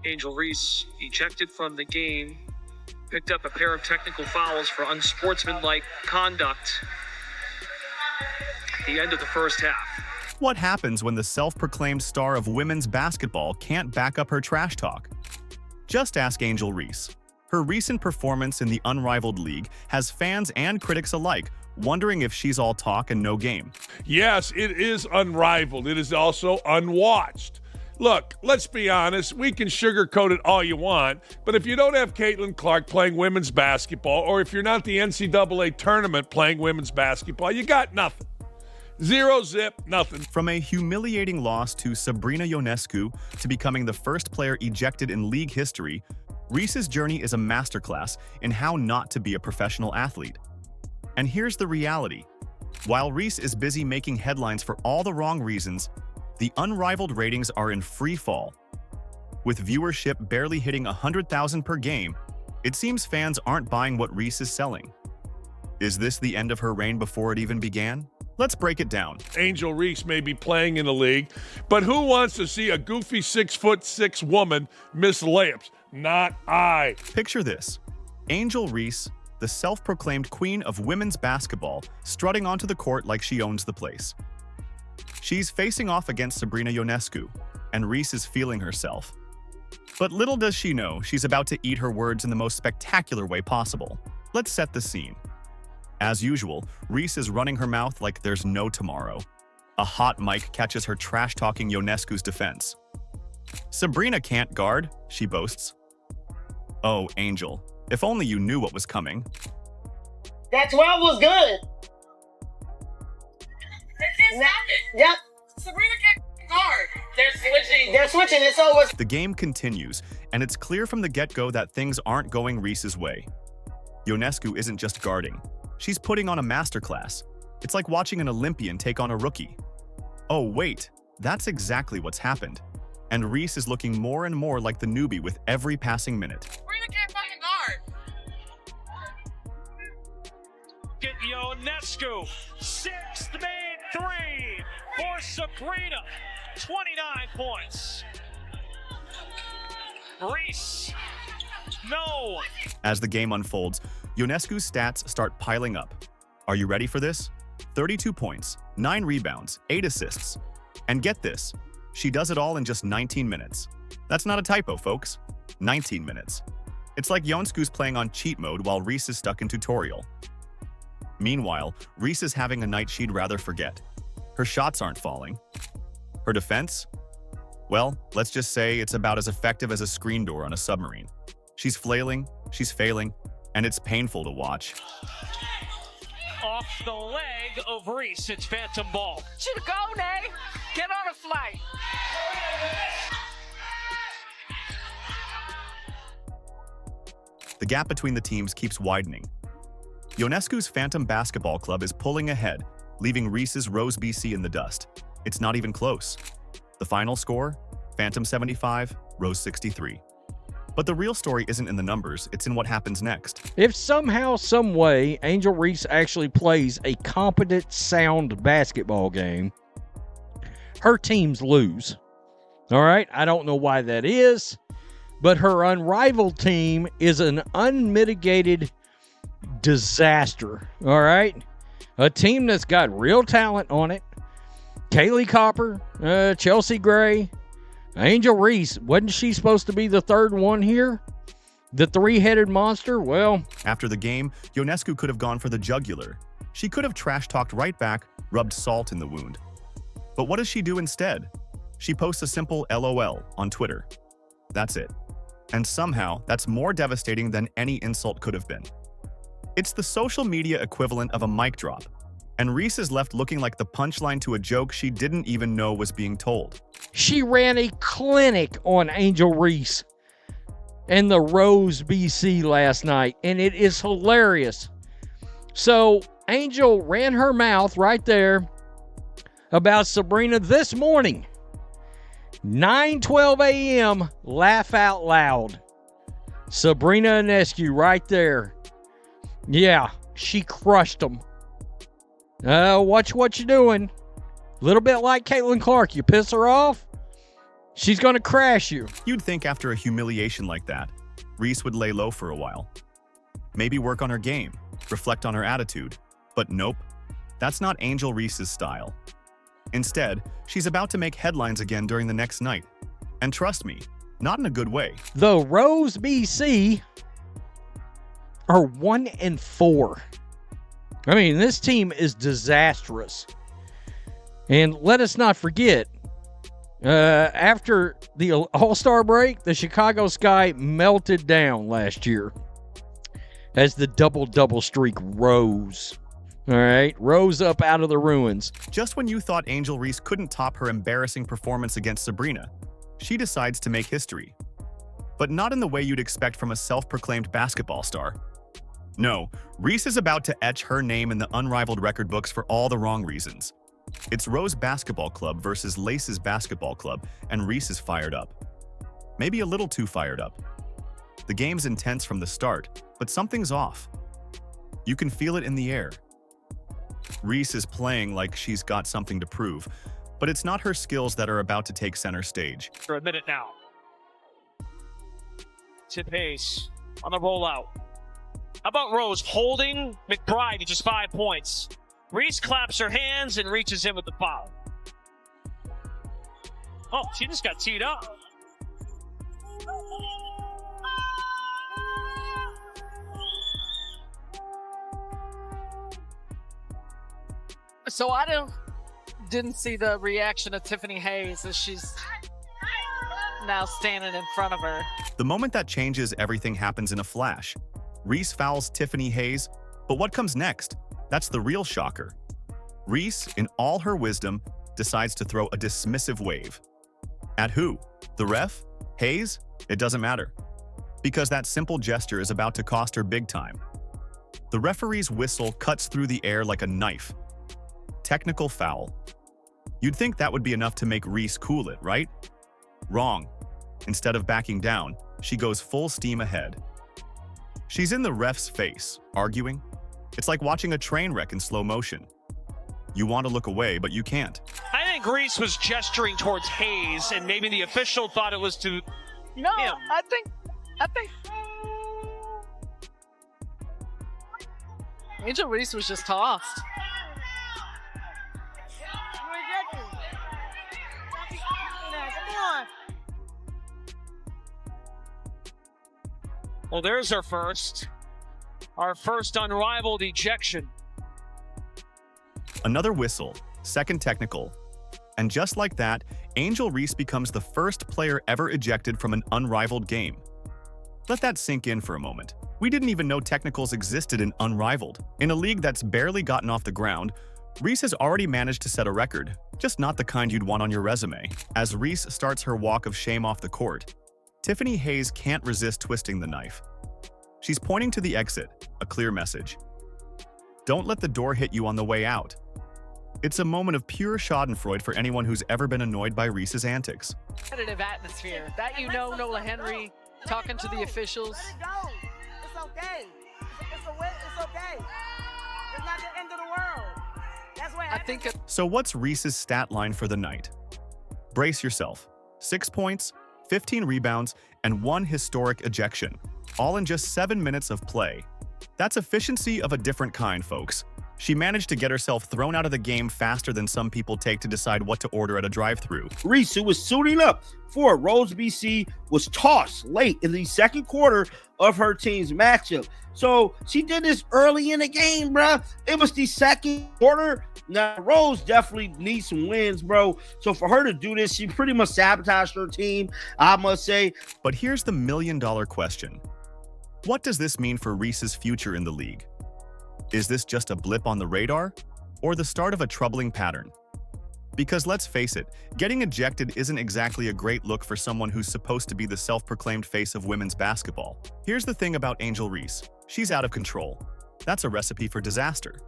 Angel Reese ejected from the game, picked up a pair of technical fouls for unsportsmanlike conduct at the end of the first half. What happens when the self-proclaimed star of women's basketball can't back up her trash talk? Just ask Angel Reese. Her recent performance in the Unrivaled League has fans and critics alike wondering if she's all talk and no game. Yes, it is unrivaled. It is also unwatched. Look, let's be honest, we can sugarcoat it all you want, but if you don't have Caitlin Clark playing women's basketball, or if you're not the NCAA tournament playing women's basketball, you got nothing. Zero, zip, nothing. From a humiliating loss to Sabrina Ionescu to becoming the first player ejected in league history, Reese's journey is a masterclass in how not to be a professional athlete. And here's the reality. While Reese is busy making headlines for all the wrong reasons, the Unrivaled ratings are in free fall. With viewership barely hitting 100,000 per game, it seems fans aren't buying what Reese is selling. Is this the end of her reign before it even began? Let's break it down. Angel Reese may be playing in the league, but who wants to see a goofy 6'6" woman miss layups? Not I. Picture this. Angel Reese, the self-proclaimed queen of women's basketball, strutting onto the court like she owns the place. She's facing off against Sabrina Ionescu, and Reese is feeling herself. But little does she know, she's about to eat her words in the most spectacular way possible. Let's set the scene. As usual, Reese is running her mouth like there's no tomorrow. A hot mic catches her trash-talking Ionescu's defense. Sabrina can't guard, she boasts. Oh, Angel, if only you knew what was coming. That 12 was good. Yep. Sabrina can't guard. They're switching. It's over. The game continues, and it's clear from the get-go that things aren't going Reese's way. Ionescu isn't just guarding. She's putting on a masterclass. It's like watching an Olympian take on a rookie. Oh, wait, that's exactly what's happened. And Reese is looking more and more like the newbie with every passing minute. Sabrina can't fucking guard. Get Ionescu, sixth made three for Sabrina, 29 points. Reese, no. As the game unfolds, Ionescu's stats start piling up. Are you ready for this? 32 points, 9 rebounds, 8 assists. And get this, she does it all in just 19 minutes. That's not a typo, folks. 19 minutes. It's like Ionescu's playing on cheat mode while Reese is stuck in tutorial. Meanwhile, Reese is having a night she'd rather forget. Her shots aren't falling. Her defense? Well, let's just say it's about as effective as a screen door on a submarine. She's flailing, she's failing, and it's painful to watch. Off the leg of Reese, it's phantom ball. Should go, Nay. Get on a flight. The gap between the teams keeps widening. Ionescu's Phantom Basketball Club is pulling ahead, leaving Reese's Rose BC in the dust. It's not even close. The final score? Phantom 75, Rose 63. But the real story isn't in the numbers, it's in what happens next. If somehow, some way, Angel Reese actually plays a competent, sound basketball game, her teams lose. All right? I don't know why that is, but her Unrivaled team is an unmitigated disaster. All right? A team that's got real talent on it. Kaylee Copper, Chelsea Gray, Angel Reese. Wasn't she supposed to be the third one here? The three-headed monster? Well, after the game, Ionescu could have gone for the jugular. She could have trash-talked right back, rubbed salt in the wound. But what does she do instead? She posts a simple LOL on Twitter. That's it. And somehow, that's more devastating than any insult could have been. It's the social media equivalent of a mic drop. And Reese is left looking like the punchline to a joke she didn't even know was being told. she ran a clinic on Angel Reese and the Rose BC last night, and it is hilarious. So Angel ran her mouth right there about Sabrina this morning. 9:12 a.m., laugh out loud. Sabrina Ionescu right there. Yeah, she crushed them. Watch what you're doing. A little bit like Caitlin Clark. You piss her off, She's going to crash you. You'd think after a humiliation like that, Reese would lay low for a while. Maybe work on her game, reflect on her attitude. But nope, that's not Angel Reese's style. Instead, she's about to make headlines again during the next night. And trust me, not in a good way. The Rose BC are 1-4. I mean, this team is disastrous. And let us not forget, after the All-Star break, the Chicago Sky melted down last year as the double-double streak rose. All right, rose up out of the ruins. Just when you thought Angel Reese couldn't top her embarrassing performance against Sabrina, she decides to make history. But not in the way you'd expect from a self-proclaimed basketball star. No, Reese is about to etch her name in the unrivaled record books for all the wrong reasons. It's Rose Basketball Club versus Lace's Basketball Club, and Reese is fired up. Maybe a little too fired up. The game's intense from the start, but something's off. You can feel it in the air. Reese is playing like she's got something to prove, but it's not her skills that are about to take center stage. For a minute now. Tip Hayes on the rollout. How about Rose holding McBride to just 5 points? Reese claps her hands and reaches in with the foul. Oh, she just got teed up. So I didn't see the reaction of Tiffany Hayes as she's now standing in front of her. The moment that changes, everything happens in a flash. Reese fouls Tiffany Hayes, but what comes next? That's the real shocker. Reese, in all her wisdom, decides to throw a dismissive wave. At who? The ref? Hayes? It doesn't matter. Because that simple gesture is about to cost her big time. The referee's whistle cuts through the air like a knife. Technical foul. You'd think that would be enough to make Reese cool it, right? Wrong. Instead of backing down, she goes full steam ahead. She's in the ref's face, arguing. It's like watching a train wreck in slow motion. You want to look away, but you can't. I think Reese was gesturing towards Hayes, and maybe the official thought it was to No, him. I think Angel Reese was just tossed. Well, there's our first unrivaled ejection. Another whistle, second technical. And just like that, Angel Reese becomes the first player ever ejected from an unrivaled game. Let that sink in for a moment. We didn't even know technicals existed in Unrivaled. In a league that's barely gotten off the ground, Reese has already managed to set a record, just not the kind you'd want on your resume. As Reese starts her walk of shame off the court, Tiffany Hayes can't resist twisting the knife. She's pointing to the exit, a clear message. Don't let the door hit you on the way out. It's a moment of pure schadenfreude for anyone who's ever been annoyed by Reese's antics. Competitive atmosphere. That Nola Henry talking to the officials. Let it go. It's okay. It's a win. It's okay. It's not the end of the world. That's what I think So what's Reese's stat line for the night? Brace yourself. 6 points, 15 rebounds, and 1 historic ejection, all in just 7 minutes of play. That's efficiency of a different kind, folks. She managed to get herself thrown out of the game faster than some people take to decide what to order at a drive-thru. Reese, who was suiting up for Rose BC, was tossed late in the second quarter of her team's matchup. So she did this early in the game, bro. It was the second quarter. Now, Rose definitely needs some wins, bro. So for her to do this, she pretty much sabotaged her team, I must say. But here's the million-dollar question. What does this mean for Reese's future in the league? Is this just a blip on the radar, or the start of a troubling pattern? Because let's face it, getting ejected isn't exactly a great look for someone who's supposed to be the self-proclaimed face of women's basketball. Here's the thing about Angel Reese. She's out of control. That's a recipe for disaster.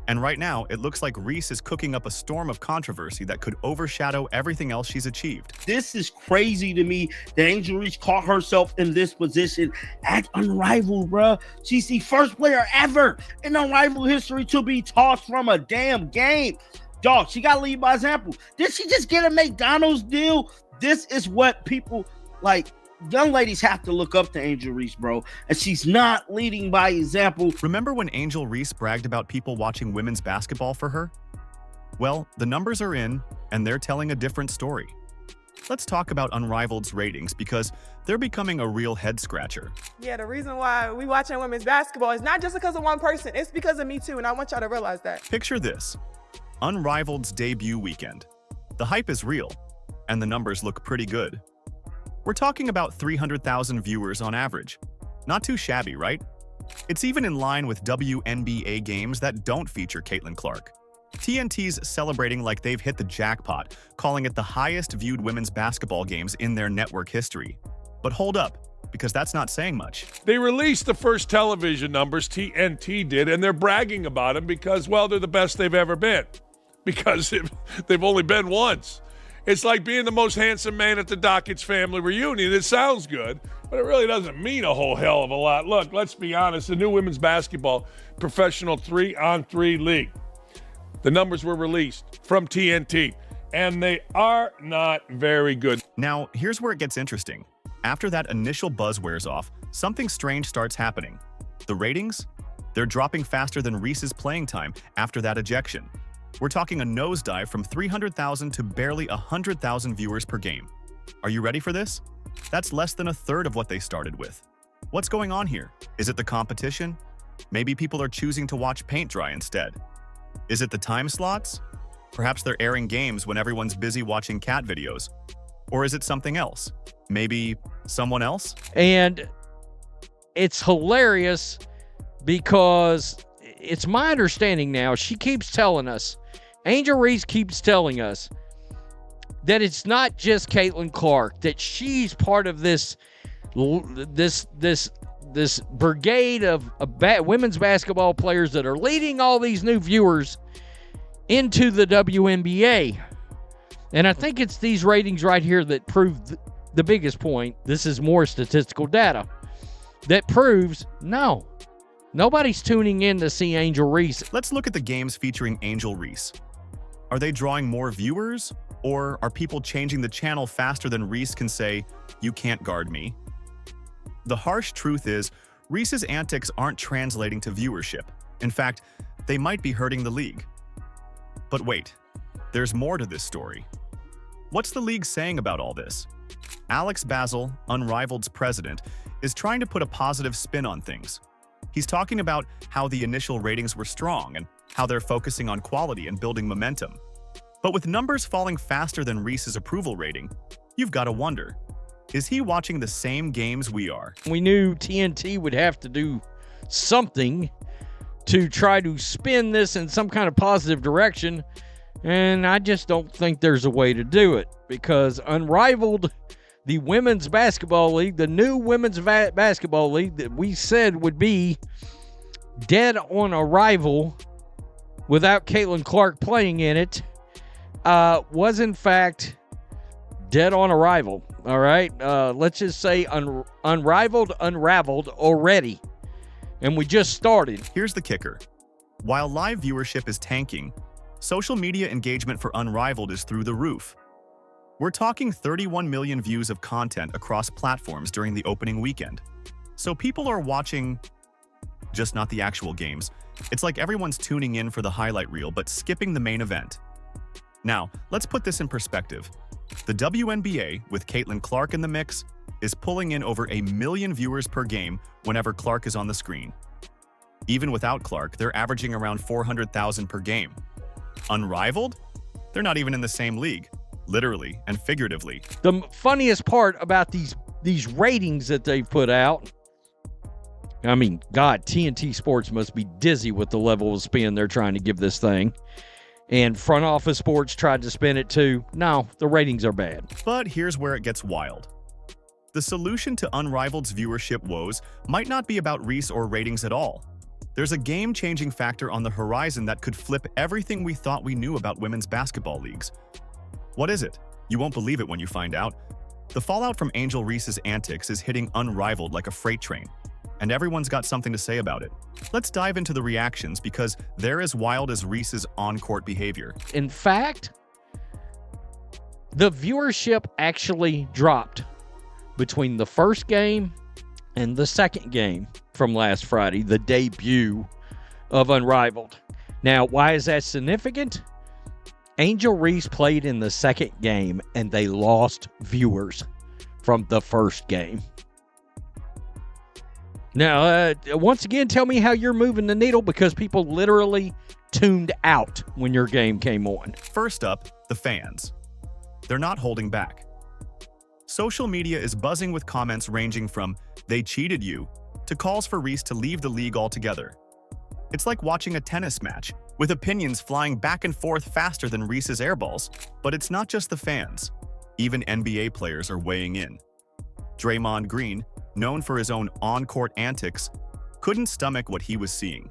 And right now, it looks like Reese is cooking up a storm of controversy that could overshadow everything else she's achieved. This is crazy to me that Angel Reese caught herself in this position at Unrivaled, bruh. She's the first player ever in Unrivaled history to be tossed from a damn game. Dog, she got to lead by example. Did she just get a McDonald's deal this is what people like. Young ladies have to look up to Angel Reese, bro, and she's not leading by example. Remember when Angel Reese bragged about people watching women's basketball for her? Well, the numbers are in, and they're telling a different story. Let's talk about Unrivaled's ratings because they're becoming a real head-scratcher. Yeah, the reason why we watching women's basketball is not just because of one person. It's because of me too, and I want y'all to realize that. Picture this. Unrivaled's debut weekend. The hype is real, and the numbers look pretty good. We're talking about 300,000 viewers on average. Not too shabby, right? It's even in line with WNBA games that don't feature Caitlin Clark. TNT's celebrating like they've hit the jackpot, calling it the highest viewed women's basketball games in their network history. But hold up, because that's not saying much. They released the first television numbers, TNT did, and they're bragging about them because, well, they're the best they've ever been. Because they've only been once. It's like being the most handsome man at the Dockett's family reunion. It sounds good, but it really doesn't mean a whole hell of a lot. Look, let's be honest. The new women's basketball professional 3-on-3 league. The numbers were released from TNT, and they are not very good. Now, here's where it gets interesting. After that initial buzz wears off, something strange starts happening. The ratings? They're dropping faster than Reese's playing time after that ejection. We're talking a nosedive from 300,000 to barely 100,000 viewers per game. Are you ready for this? That's less than a third of what they started with. What's going on here? Is it the competition? Maybe people are choosing to watch paint dry instead. Is it the time slots? Perhaps they're airing games when everyone's busy watching cat videos. Or is it something else? Maybe someone else? And it's hilarious because it's my understanding now, she keeps telling us, Angel Reese keeps telling us that it's not just Caitlin Clark, that she's part of this brigade of women's basketball players that are leading all these new viewers into the WNBA. And I think it's these ratings right here that prove the biggest point. This is more statistical data that proves no. Nobody's tuning in to see Angel Reese. Let's look at the games featuring Angel Reese. Are they drawing more viewers? Or are people changing the channel faster than Reese can say, "You can't guard me"? The harsh truth is, Reese's antics aren't translating to viewership. In fact, they might be hurting the league. But wait, there's more to this story. What's the league saying about all this? Alex Basil, Unrivaled's president, is trying to put a positive spin on things. He's talking about how the initial ratings were strong and how they're focusing on quality and building momentum. But with numbers falling faster than Reese's approval rating, you've got to wonder, is he watching the same games we are? We knew TNT would have to do something to try to spin this in some kind of positive direction, and I just don't think there's a way to do it because Unrivaled, the women's basketball league, the new women's basketball league that we said would be dead on arrival without Caitlin Clark playing in it, was in fact dead on arrival. All right, let's just say unraveled already, and we just started. Here's the kicker. While live viewership is tanking, social media engagement for Unrivaled is through the roof. We're talking 31 million views of content across platforms during the opening weekend. So people are watching, just not the actual games. It's like everyone's tuning in for the highlight reel but skipping the main event. Now, let's put this in perspective. The WNBA, with Caitlin Clark in the mix, is pulling in over 1 million viewers per game whenever Clark is on the screen. Even without Clark, they're averaging around 400,000 per game. Unrivaled? They're not even in the same league, literally and figuratively. The funniest part about these ratings that they put out, I mean, God, TNT Sports must be dizzy with the level of spin they're trying to give this thing. And Front Office Sports tried to spin it too. No, the ratings are bad. But here's where it gets wild. The solution to Unrivaled's viewership woes might not be about Reese or ratings at all. There's a game-changing factor on the horizon that could flip everything we thought we knew about women's basketball leagues. What is it? You won't believe it when you find out. The fallout from Angel Reese's antics is hitting Unrivaled like a freight train, and everyone's got something to say about it. Let's dive into the reactions because they're as wild as Reese's on-court behavior. In fact, The viewership actually dropped between the first game and the second game from last Friday, the debut of Unrivaled. Now, why is that significant? Angel Reese played in the second game, and they lost viewers from the first game. Now, once again, tell me how you're moving the needle, because people literally tuned out when your game came on. First up, the fans. They're not holding back. Social media is buzzing with comments ranging from "they cheated you" to calls for Reese to leave the league altogether. It's like watching a tennis match, with opinions flying back and forth faster than Reese's airballs. But it's not just the fans. Even NBA players are weighing in. Draymond Green, known for his own on-court antics, couldn't stomach what he was seeing.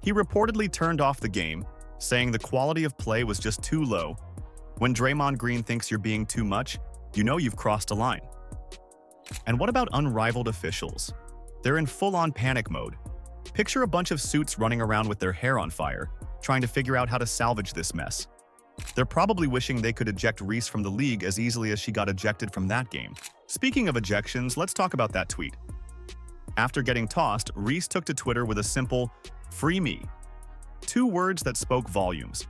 He reportedly turned off the game, saying the quality of play was just too low. When Draymond Green thinks you're being too much, you know you've crossed a line. And what about Unrivaled officials? They're in full-on panic mode. Picture a bunch of suits running around with their hair on fire, trying to figure out how to salvage this mess. They're probably wishing they could eject Reese from the league as easily as she got ejected from that game. Speaking of ejections, let's talk about that tweet. After getting tossed, Reese took to Twitter with a simple, "Free me." 2 words that spoke volumes.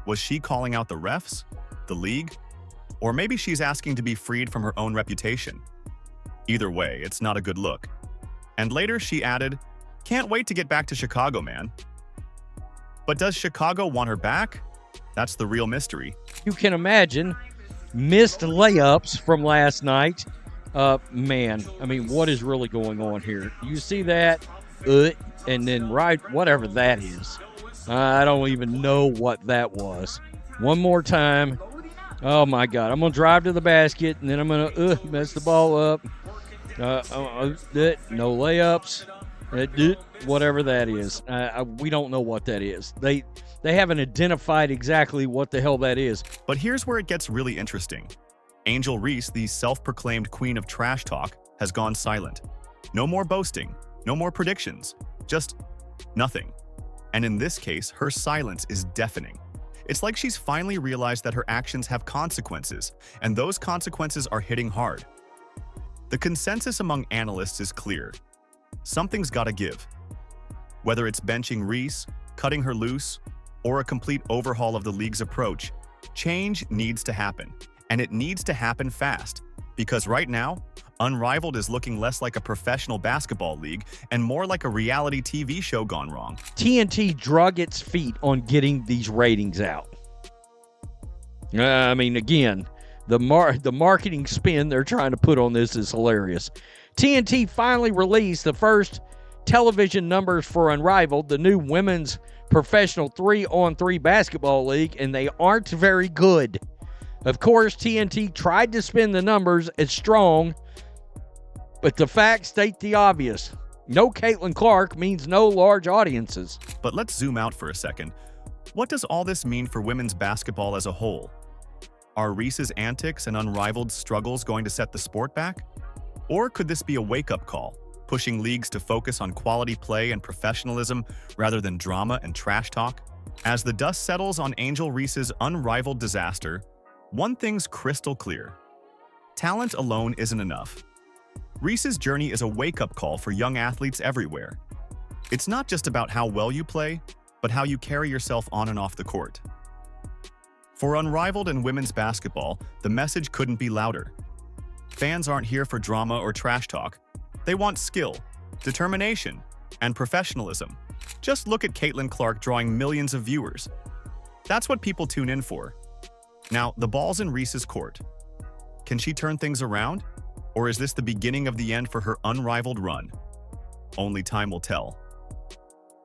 Was she calling out the refs? The league? Or maybe she's asking to be freed from her own reputation? Either way, it's not a good look. And later she added, "Can't wait to get back to Chicago, man." But does Chicago want her back? That's the real mystery. You can imagine missed layups from last night. Man, I mean, what is really going on here? You see that? And then right, whatever that is. I don't even know what that was. One more time. Oh, my God. I'm going to drive to the basket, and then I'm going to mess the ball up. No layups. Whatever that is. We don't know what that is. They haven't identified exactly what the hell that is. But here's where it gets really interesting. Angel Reese, the self-proclaimed queen of trash talk, has gone silent. No more boasting, no more predictions, just nothing. And in this case, her silence is deafening. It's like she's finally realized that her actions have consequences, and those consequences are hitting hard. The consensus among analysts is clear. Something's gotta give. Whether it's benching Reese, cutting her loose, or a complete overhaul of the league's approach, change needs to happen. And it needs to happen fast. Because right now, Unrivaled is looking less like a professional basketball league and more like a reality TV show gone wrong. TNT drug its feet on getting these ratings out. I mean, again, the marketing spin they're trying to put on this is hilarious. TNT finally released the first television numbers for Unrivaled, the new women's professional 3-on-3 basketball league, and they aren't very good. Of course, TNT tried to spin the numbers as strong, but the facts state the obvious. No Caitlin Clark means no large audiences. But let's zoom out for a second. What does all this mean for women's basketball as a whole? Are Reese's antics and Unrivaled's struggles going to set the sport back? Or could this be a wake-up call, pushing leagues to focus on quality play and professionalism rather than drama and trash talk? As the dust settles on Angel Reese's Unrivaled disaster, one thing's crystal clear. Talent alone isn't enough. Reese's journey is a wake-up call for young athletes everywhere. It's not just about how well you play, but how you carry yourself on and off the court. For Unrivaled and women's basketball, the message couldn't be louder. Fans aren't here for drama or trash talk. They want skill, determination, and professionalism. Just look at Caitlin Clark drawing millions of viewers. That's what people tune in for. Now, the ball's in Reese's court. Can she turn things around? Or is this the beginning of the end for her Unrivaled run? Only time will tell.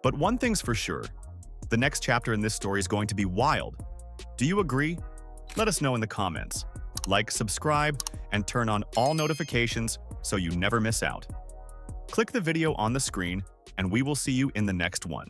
But one thing's for sure, the next chapter in this story is going to be wild. Do you agree? Let us know in the comments. Like, subscribe, and turn on all notifications so you never miss out. Click the video on the screen, and we will see you in the next one.